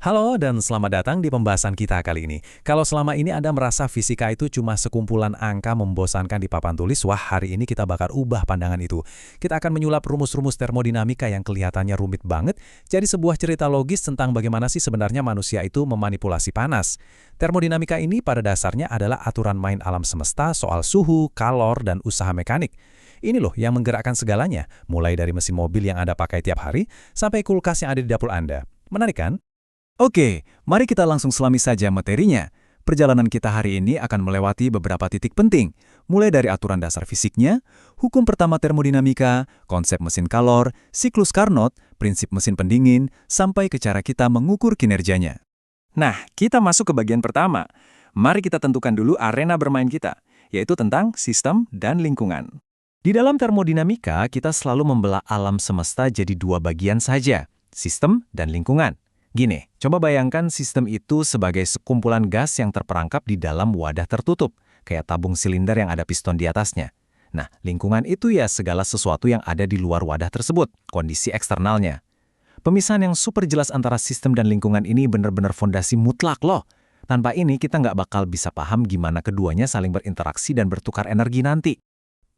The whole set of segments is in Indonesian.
Halo dan selamat datang di pembahasan kita kali ini. Kalau selama ini Anda merasa fisika itu cuma sekumpulan angka membosankan di papan tulis, wah hari ini kita bakal ubah pandangan itu. Kita akan menyulap rumus-rumus termodinamika yang kelihatannya rumit banget, jadi sebuah cerita logis tentang bagaimana sih sebenarnya manusia itu memanipulasi panas. Termodinamika ini pada dasarnya adalah aturan main alam semesta soal suhu, kalor, dan usaha mekanik. Ini loh yang menggerakkan segalanya, mulai dari mesin mobil yang Anda pakai tiap hari, sampai kulkas yang ada di dapur Anda. Menarik kan? Oke, mari kita langsung selami saja materinya. Perjalanan kita hari ini akan melewati beberapa titik penting, mulai dari aturan dasar fisiknya, hukum pertama termodinamika, konsep mesin kalor, siklus Carnot, prinsip mesin pendingin, sampai ke cara kita mengukur kinerjanya. Nah, kita masuk ke bagian pertama. Mari kita tentukan dulu arena bermain kita, yaitu tentang sistem dan lingkungan. Di dalam termodinamika, kita selalu membelah alam semesta jadi dua bagian saja, sistem dan lingkungan. Gini, coba bayangkan sistem itu sebagai sekumpulan gas yang terperangkap di dalam wadah tertutup, kayak tabung silinder yang ada piston di atasnya. Nah, lingkungan itu ya segala sesuatu yang ada di luar wadah tersebut, kondisi eksternalnya. Pemisahan yang super jelas antara sistem dan lingkungan ini benar-benar fondasi mutlak loh. Tanpa ini kita nggak bakal bisa paham gimana keduanya saling berinteraksi dan bertukar energi nanti.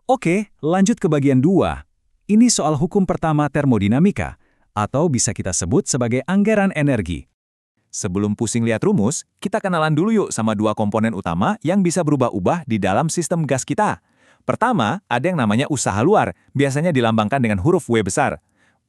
Oke, lanjut ke bagian 2. Ini soal hukum pertama termodinamika, atau bisa kita sebut sebagai anggaran energi. Sebelum pusing lihat rumus, kita kenalan dulu yuk sama dua komponen utama yang bisa berubah-ubah di dalam sistem gas kita. Pertama, ada yang namanya usaha luar, biasanya dilambangkan dengan huruf W besar.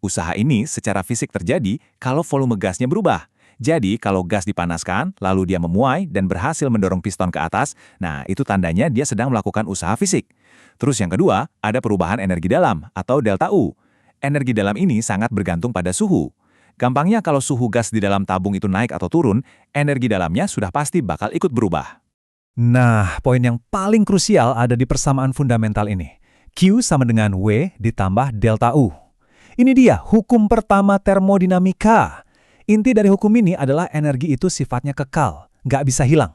Usaha ini secara fisik terjadi kalau volume gasnya berubah. Jadi, kalau gas dipanaskan, lalu dia memuai dan berhasil mendorong piston ke atas, nah itu tandanya dia sedang melakukan usaha fisik. Terus yang kedua, ada perubahan energi dalam atau delta U. Energi dalam ini sangat bergantung pada suhu. Gampangnya kalau suhu gas di dalam tabung itu naik atau turun, energi dalamnya sudah pasti bakal ikut berubah. Nah, poin yang paling krusial ada di persamaan fundamental ini. Q sama dengan W ditambah delta U. Ini dia hukum pertama termodinamika. Inti dari hukum ini adalah energi itu sifatnya kekal, nggak bisa hilang.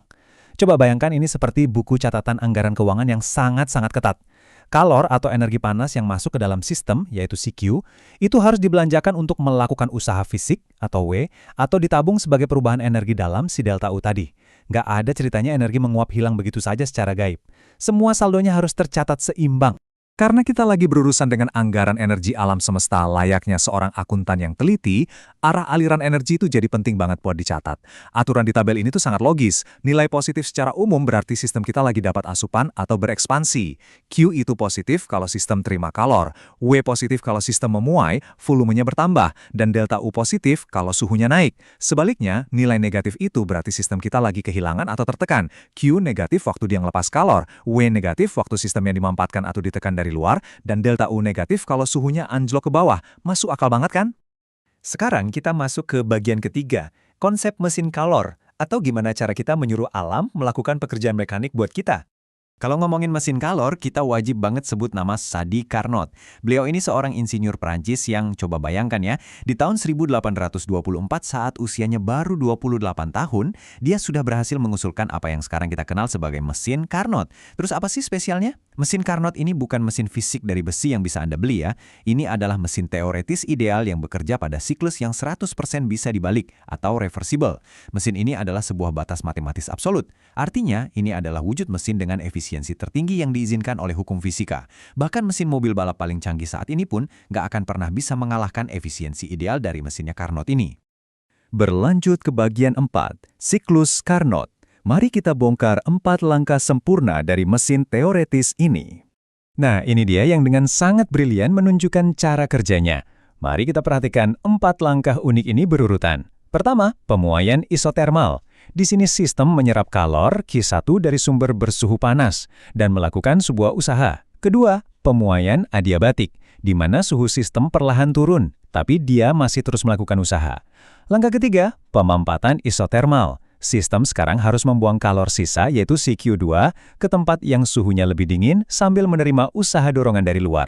Coba bayangkan ini seperti buku catatan anggaran keuangan yang sangat-sangat ketat. Kalor atau energi panas yang masuk ke dalam sistem, yaitu CQ, itu harus dibelanjakan untuk melakukan usaha fisik, atau W, atau ditabung sebagai perubahan energi dalam si delta U tadi. Nggak ada ceritanya energi menguap hilang begitu saja secara gaib. Semua saldonya harus tercatat seimbang. Karena kita lagi berurusan dengan anggaran energi alam semesta layaknya seorang akuntan yang teliti, arah aliran energi itu jadi penting banget buat dicatat. Aturan di tabel ini tuh sangat logis. Nilai positif secara umum berarti sistem kita lagi dapat asupan atau berekspansi. Q itu positif kalau sistem terima kalor, W positif kalau sistem memuai, volumenya bertambah, dan delta U positif kalau suhunya naik. Sebaliknya, nilai negatif itu berarti sistem kita lagi kehilangan atau tertekan. Q negatif waktu dia ngelepas kalor, W negatif waktu sistem yang dimampatkan atau ditekan dari luar, dan delta U negatif kalau suhunya anjlok ke bawah. Masuk akal banget kan? Sekarang kita masuk ke bagian ketiga, konsep mesin kalor, atau gimana cara kita menyuruh alam melakukan pekerjaan mekanik buat kita. Kalau ngomongin mesin kalor, kita wajib banget sebut nama Sadi Carnot. Beliau ini seorang insinyur Prancis yang coba bayangkan ya, di tahun 1824 saat usianya baru 28 tahun, dia sudah berhasil mengusulkan apa yang sekarang kita kenal sebagai mesin Carnot. Terus apa sih spesialnya? Mesin Carnot ini bukan mesin fisik dari besi yang bisa Anda beli ya. Ini adalah mesin teoretis ideal yang bekerja pada siklus yang 100% bisa dibalik atau reversible. Mesin ini adalah sebuah batas matematis absolut. Artinya, ini adalah wujud mesin dengan efisiensi tertinggi yang diizinkan oleh hukum fisika. Bahkan mesin mobil balap paling canggih saat ini pun nggak akan pernah bisa mengalahkan efisiensi ideal dari mesinnya Carnot ini. Berlanjut ke bagian 4, siklus Carnot. Mari kita bongkar 4 langkah sempurna dari mesin teoretis ini. Nah, ini dia yang dengan sangat brilian menunjukkan cara kerjanya. Mari kita perhatikan 4 langkah unik ini berurutan. Pertama, pemuaian isotermal. Di sini sistem menyerap kalor Q1 dari sumber bersuhu panas dan melakukan sebuah usaha. Kedua, pemuaian adiabatik, di mana suhu sistem perlahan turun, tapi dia masih terus melakukan usaha. Langkah ketiga, pemampatan isotermal. Sistem sekarang harus membuang kalor sisa yaitu CQ2 ke tempat yang suhunya lebih dingin sambil menerima usaha dorongan dari luar.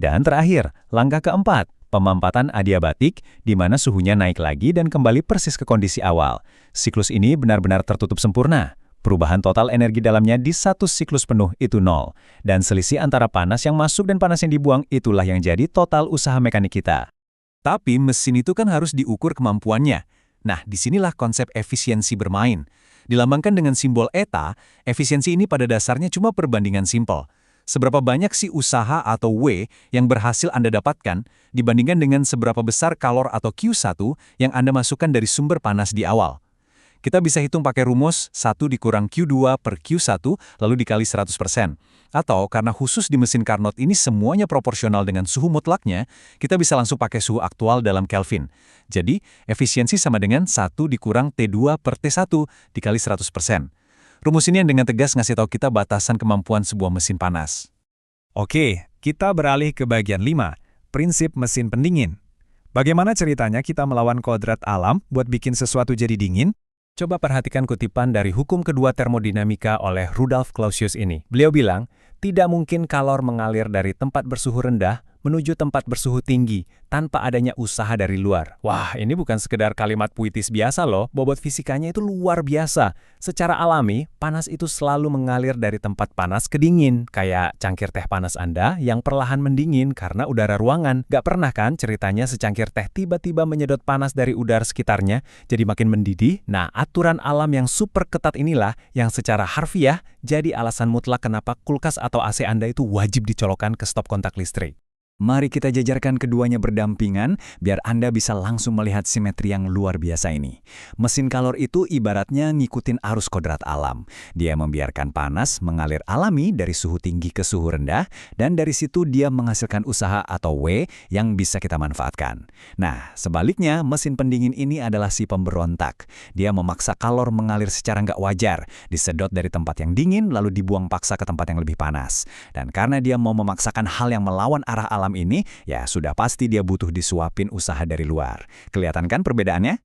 Dan terakhir, langkah keempat, pemampatan adiabatik di mana suhunya naik lagi dan kembali persis ke kondisi awal. Siklus ini benar-benar tertutup sempurna. Perubahan total energi dalamnya di satu siklus penuh itu 0. Dan selisih antara panas yang masuk dan panas yang dibuang itulah yang jadi total usaha mekanik kita. Tapi mesin itu kan harus diukur kemampuannya. Nah, disinilah konsep efisiensi bermain. Dilambangkan dengan simbol eta, efisiensi ini pada dasarnya cuma perbandingan simpel. Seberapa banyak sih usaha atau W yang berhasil Anda dapatkan dibandingkan dengan seberapa besar kalor atau Q1 yang Anda masukkan dari sumber panas di awal. Kita bisa hitung pakai rumus 1 dikurang Q2 per Q1 lalu dikali 100%. Atau karena khusus di mesin Carnot ini semuanya proporsional dengan suhu mutlaknya, kita bisa langsung pakai suhu aktual dalam Kelvin. Jadi, efisiensi sama dengan 1 dikurang T2 per T1 dikali 100%. Rumus ini yang dengan tegas ngasih tahu kita batasan kemampuan sebuah mesin panas. Oke, kita beralih ke bagian 5, prinsip mesin pendingin. Bagaimana ceritanya kita melawan kodrat alam buat bikin sesuatu jadi dingin? Coba perhatikan kutipan dari hukum kedua termodinamika oleh Rudolf Clausius ini. Beliau bilang, tidak mungkin kalor mengalir dari tempat bersuhu rendah menuju tempat bersuhu tinggi tanpa adanya usaha dari luar. Wah, ini bukan sekedar kalimat puitis biasa loh, bobot fisikanya itu luar biasa. Secara alami, panas itu selalu mengalir dari tempat panas ke dingin, kayak cangkir teh panas Anda yang perlahan mendingin karena udara ruangan. Gak pernah kan ceritanya secangkir teh tiba-tiba menyedot panas dari udara sekitarnya, jadi makin mendidih? Nah, aturan alam yang super ketat inilah yang secara harfiah jadi alasan mutlak kenapa kulkas atau AC Anda itu wajib dicolokkan ke stop kontak listrik. Mari kita jajarkan keduanya berdampingan, biar Anda bisa langsung melihat simetri yang luar biasa ini. Mesin kalor itu ibaratnya ngikutin arus kodrat alam. Dia membiarkan panas mengalir alami dari suhu tinggi ke suhu rendah, dan dari situ dia menghasilkan usaha atau W yang bisa kita manfaatkan. Nah, sebaliknya, mesin pendingin ini adalah si pemberontak. Dia memaksa kalor mengalir secara nggak wajar, disedot dari tempat yang dingin, lalu dibuang paksa ke tempat yang lebih panas. Dan karena dia mau memaksakan hal yang melawan arah alam ini, ya sudah pasti dia butuh disuapin usaha dari luar. Kelihatan kan perbedaannya?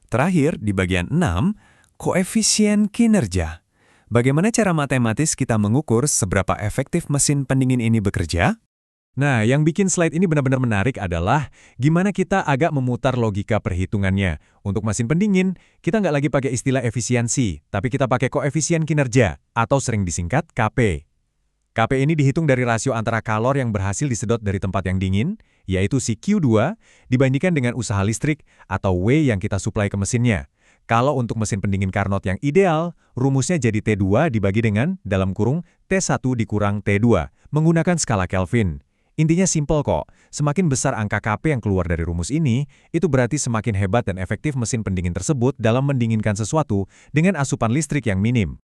Terakhir, di bagian 6, koefisien kinerja. Bagaimana cara matematis kita mengukur seberapa efektif mesin pendingin ini bekerja? Nah, yang bikin slide ini benar-benar menarik adalah gimana kita agak memutar logika perhitungannya. Untuk mesin pendingin, kita nggak lagi pakai istilah efisiensi, tapi kita pakai koefisien kinerja, atau sering disingkat KP. KP ini dihitung dari rasio antara kalor yang berhasil disedot dari tempat yang dingin, yaitu si Q2, dibandingkan dengan usaha listrik atau W yang kita suplai ke mesinnya. Kalau untuk mesin pendingin Carnot yang ideal, rumusnya jadi T2 dibagi dengan, dalam kurung, T1 dikurang T2, menggunakan skala Kelvin. Intinya simpel kok, semakin besar angka KP yang keluar dari rumus ini, itu berarti semakin hebat dan efektif mesin pendingin tersebut dalam mendinginkan sesuatu dengan asupan listrik yang minim.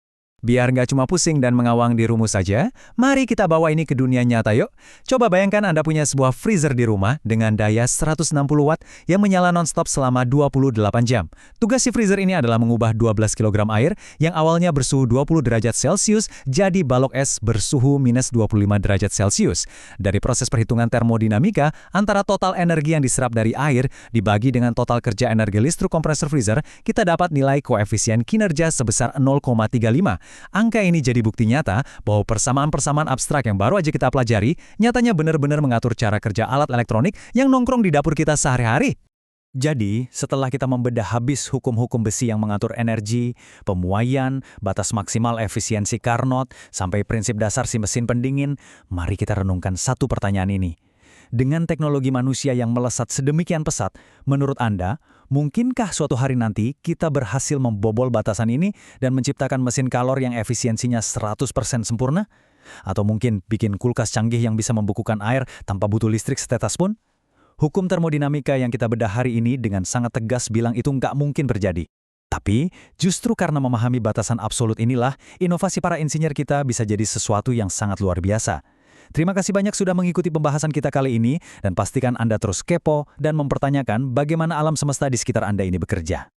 Biar nggak cuma pusing dan mengawang di rumus saja, mari kita bawa ini ke dunia nyata yuk. Coba bayangkan Anda punya sebuah freezer di rumah dengan daya 160 watt yang menyala non-stop selama 28 jam. Tugas si freezer ini adalah mengubah 12 kg air yang awalnya bersuhu 20 derajat Celcius jadi balok es bersuhu minus 25 derajat Celcius. Dari proses perhitungan termodinamika, antara total energi yang diserap dari air dibagi dengan total kerja energi listrik kompresor freezer, kita dapat nilai koefisien kinerja sebesar 0,35. Angka ini jadi bukti nyata bahwa persamaan-persamaan abstrak yang baru aja kita pelajari nyatanya benar-benar mengatur cara kerja alat elektronik yang nongkrong di dapur kita sehari-hari. Jadi, setelah kita membedah habis hukum-hukum besi yang mengatur energi, pemuaian, batas maksimal efisiensi Carnot, sampai prinsip dasar si mesin pendingin, mari kita renungkan satu pertanyaan ini. Dengan teknologi manusia yang melesat sedemikian pesat, menurut Anda, mungkinkah suatu hari nanti kita berhasil membobol batasan ini dan menciptakan mesin kalor yang efisiensinya 100% sempurna? Atau mungkin bikin kulkas canggih yang bisa membukukan air tanpa butuh listrik setetes pun? Hukum termodinamika yang kita bedah hari ini dengan sangat tegas bilang itu nggak mungkin terjadi. Tapi, justru karena memahami batasan absolut inilah, inovasi para insinyur kita bisa jadi sesuatu yang sangat luar biasa. Terima kasih banyak sudah mengikuti pembahasan kita kali ini, dan pastikan Anda terus kepo dan mempertanyakan bagaimana alam semesta di sekitar Anda ini bekerja.